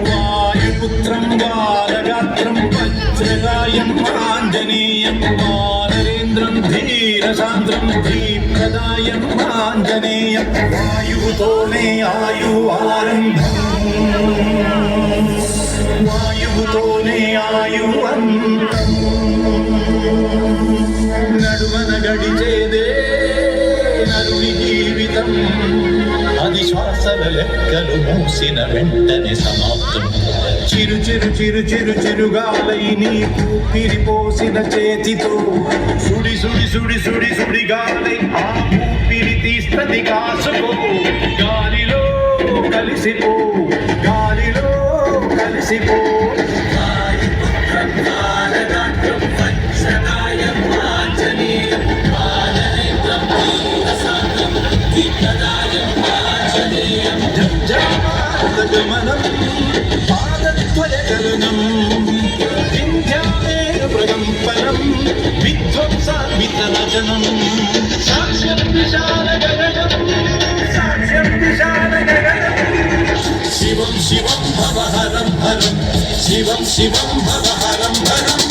వాయుపుత్రం బాలగాత్రం వజ్రగాయం ఆంజనేయం వానరేంద్రం ధీరసాంద్రం దీప్రదాయం ఆంజనేయం వాయువుతోనే ఆయు ఆరంభం వాయువుతోనే ఆయు అంతం నడుమన గడిచేదే నరుని జీవితం అది శ్వాసల లెక్కలు మూసిన వెంటనే సమాప్తం చిరు చిరు చిరు చిరు చిరుగాలై నీ ఊపిరి పోసిన చేతితో సుడి సుడి సుడి సుడి సుడి గాలి ఆ ఊపిరి తీస్తది కాసుకో గాలిలో కలిసిపో గాలిలో కలిసిపో గమనం పాదద్వయగమనం వింధ్యాదేవ ప్రకంపనం విధ్వంసామితరచనం సాక్ష్యం విశాల గగనం సాక్ష్యం విశాల గగనం శివం శివం భవహరం హరం శివం శివం భవహరం హరం